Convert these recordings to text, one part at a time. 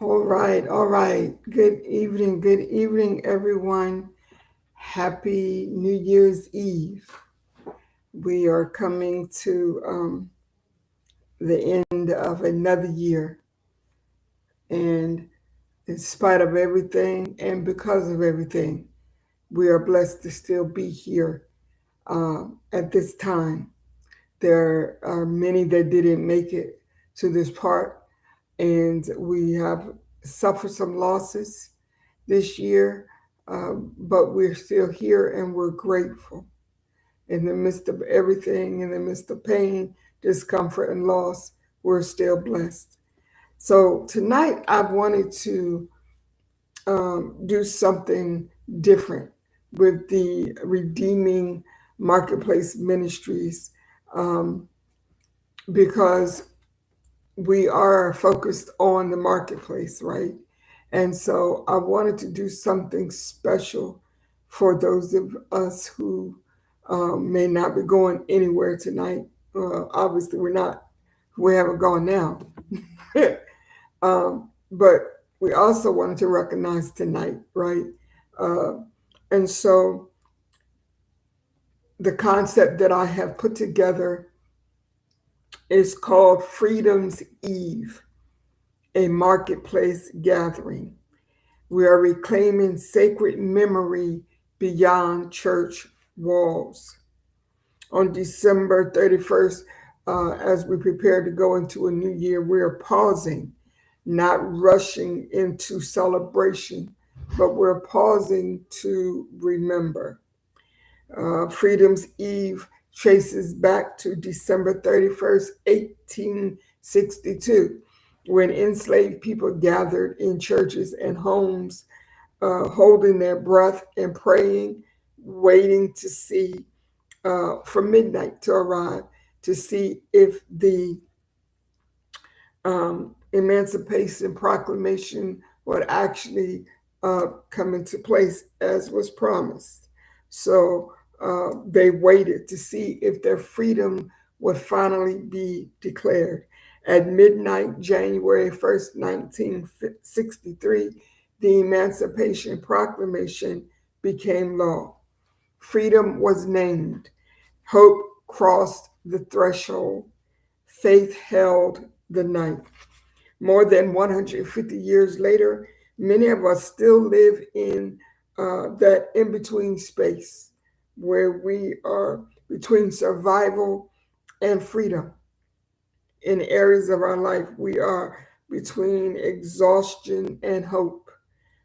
All right. Good evening, everyone. Happy New Year's Eve. We are coming to the end of another year, and in spite of everything and because of everything, we are blessed to still be here at this time. There are many that didn't make it to this part, and we have suffered some losses this year, but we're still here and we're grateful. In the midst of everything, in the midst of pain, discomfort, and loss, we're still blessed. So tonight, I wanted to do something different with the Redeeming Marketplace Ministries um, because we are focused on the marketplace, right? And so I wanted to do something special for those of us who may not be going anywhere tonight. Obviously, we haven't gone now. But we also wanted to recognize tonight, right? Uh, and so the concept that I have put together is called Freedom's Eve, a marketplace gathering. We are reclaiming sacred memory beyond church walls. On December 31st, as we prepare to go into a new year, we are pausing, not rushing into celebration, but we're pausing to remember. Freedom's Eve traces back to December 31st, 1862, when enslaved people gathered in churches and homes, holding their breath and praying, waiting to see for midnight to arrive to see if the Emancipation Proclamation would actually come into place as was promised. So they waited to see if their freedom would finally be declared. At midnight, January 1st, 1963, the Emancipation Proclamation became law. Freedom was named. Hope crossed the threshold. Faith held the night. More than 150 years later, many of us still live in that in between space where we are between survival and freedom. In areas of our life, we are between exhaustion and hope,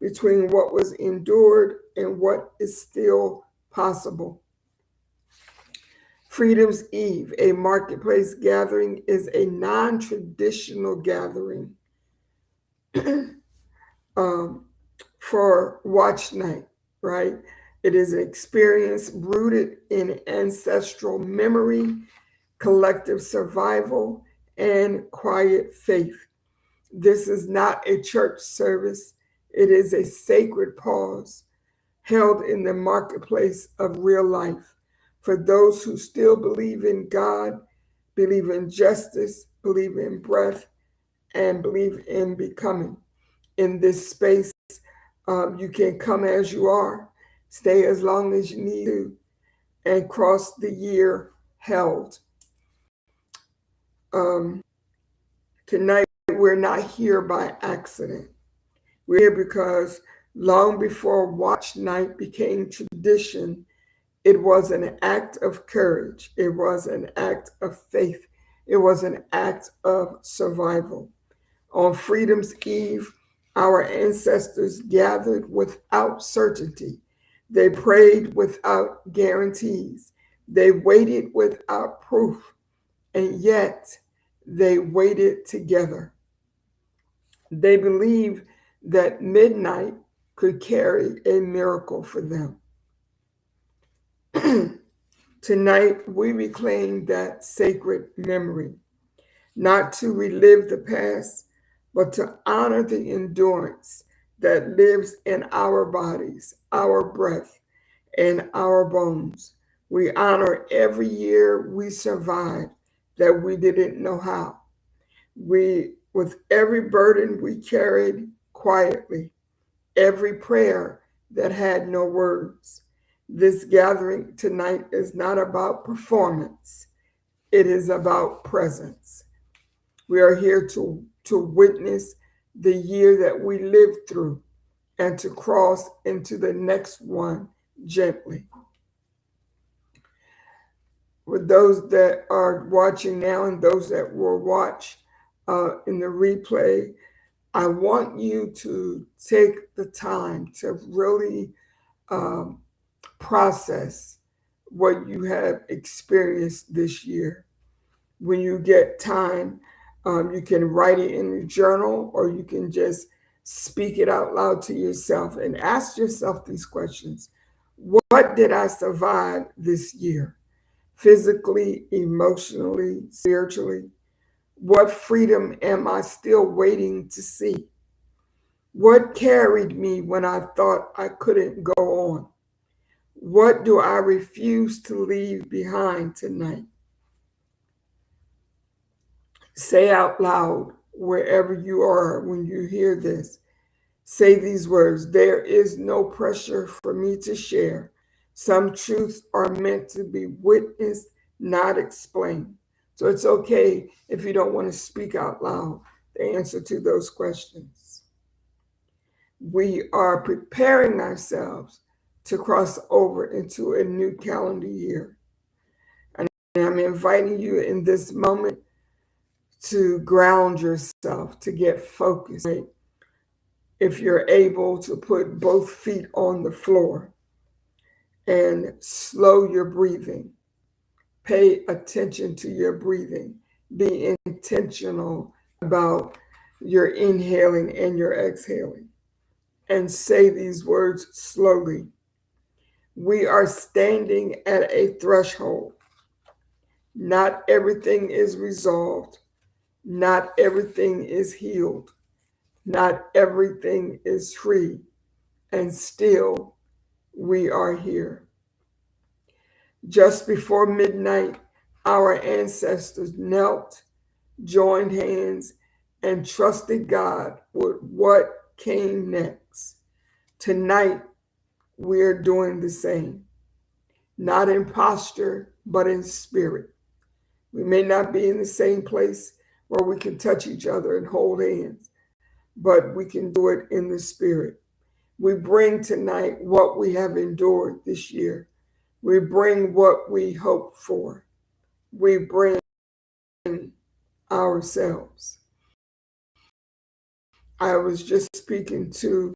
between what was endured and what is still possible. Freedom's Eve, a marketplace gathering, is a non traditional gathering um, for watch night, right? It is an experience rooted in ancestral memory, collective survival, and quiet faith. This is not a church service, it is a sacred pause held in the marketplace of real life for those who still believe in God, believe in justice, believe in breath, and believe in becoming. In this space, you can come as you are, stay as long as you need to, and cross the year held. Um, Tonight, we're not here by accident. We're here because long before watch night became tradition, it was an act of courage. It was an act of faith. It was an act of survival. On Freedom's Eve, our ancestors gathered without certainty. They prayed without guarantees. They waited without proof. And yet, they waited together. They believed that midnight could carry a miracle for them. Tonight, we reclaim that sacred memory, not to relive the past, but to honor the endurance that lives in our bodies, our breath, and our bones. We honor every year we survived that we didn't know how. We with every burden we carried quietly, every prayer that had no words. This gathering tonight is not about performance, it is about presence. We are here to witness the year that we lived through and to cross into the next one gently. With those that are watching now and those that will watch in the replay, I want you to take the time to really um, process what you have experienced this year. When you get time, you can write it in your journal or you can just speak it out loud to yourself and ask yourself these questions. What did I survive this year? Physically, emotionally, spiritually? What freedom am I still waiting to see? What carried me when I thought I couldn't go on? What do I refuse to leave behind tonight? Say out loud wherever you are when you hear this. Say these words. There is no pressure for me to share. Some truths are meant to be witnessed, not explained. So it's okay if you don't want to speak out loud the answer to those questions. We are preparing ourselves to cross over into a new calendar year. And I'm inviting you in this moment to ground yourself, to get focused. Right? If you're able to put both feet on the floor and slow your breathing, pay attention to your breathing, be intentional about your inhaling and your exhaling, and say these words slowly. We are standing at a threshold. Not everything is resolved. Not everything is healed. Not everything is free. And still, we are here. Just before midnight, our ancestors knelt, joined hands, and trusted God with what came next. Tonight, we're doing the same, not in posture, but in spirit. We may not be in the same place where we can touch each other and hold hands, but we can do it in the spirit. We bring tonight what we have endured this year. We bring what we hope for. We bring ourselves. I was just speaking to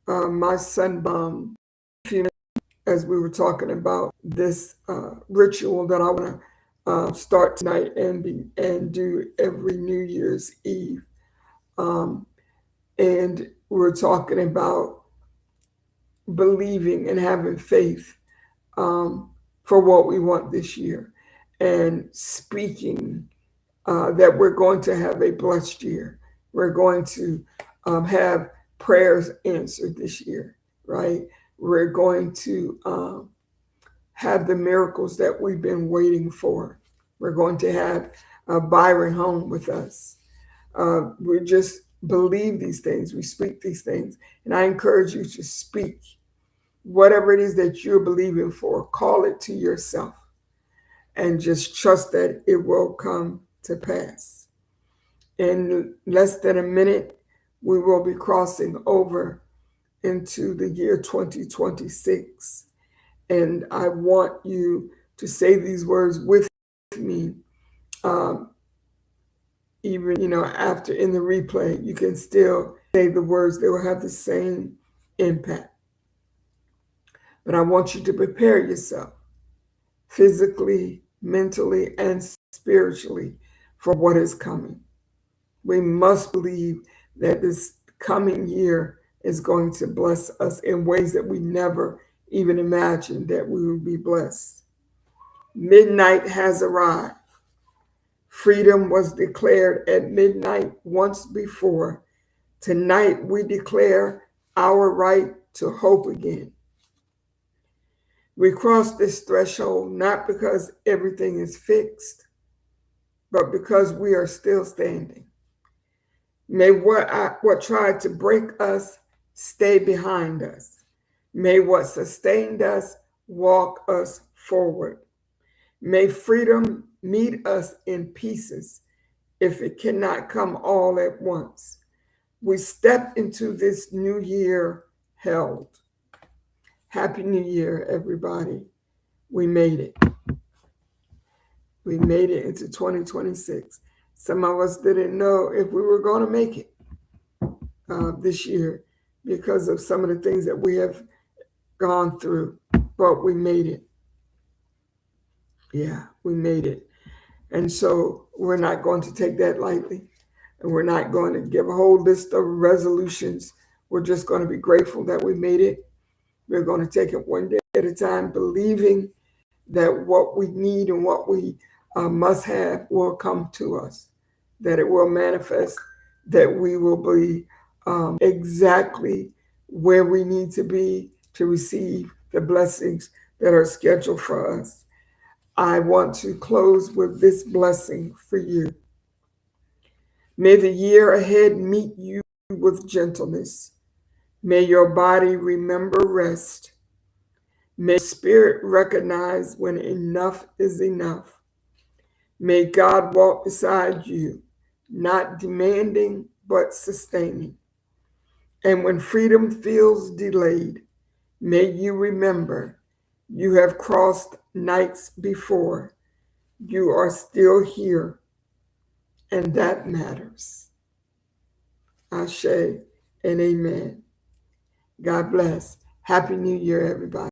my son, as we were talking about this ritual that I want to start tonight and do every New Year's Eve. And we're talking about believing and having faith for what we want this year and speaking that we're going to have a blessed year. We're going to have prayers answered this year, right? We're going to have the miracles that we've been waiting for. We're going to have Byron home with us. We just believe these things. We speak these things. And I encourage you to speak whatever it is that you're believing for. Call it to yourself and just trust that it will come to pass. In less than a minute, we will be crossing over into the year 2026. And I want you to say these words with me. Even, after in the replay, you can still say the words. They will have the same impact. But I want you to prepare yourself physically, mentally, and spiritually for what is coming. We must believe that this coming year is going to bless us in ways that we never even imagined that we would be blessed. Midnight has arrived. Freedom was declared at midnight once before. Tonight we declare our right to hope again. We cross this threshold not because everything is fixed, but because we are still standing. May what tried to break us stay behind us. May what sustained us walk us forward. May freedom meet us in pieces if it cannot come all at once. We step into this new year held. Happy New Year, everybody. We made it. We made it into 2026. Some of us didn't know if we were going to make it this year because of some of the things that we have gone through, but we made it. Yeah, we made it. And so we're not going to take that lightly. And we're not going to give a whole list of resolutions. We're just going to be grateful that we made it. We're going to take it one day at a time, believing that what we need and what we must have will come to us, that it will manifest, that we will be exactly where we need to be to receive the blessings that are scheduled for us. I want to close with this blessing for you. May the year ahead meet you with gentleness. May your body remember rest. May spirit recognize when enough is enough. May God walk beside you, not demanding, but sustaining. And when freedom feels delayed, may you remember you have crossed nights before. You are still here, and that matters. Ashe and amen. God bless. Happy New Year, everybody.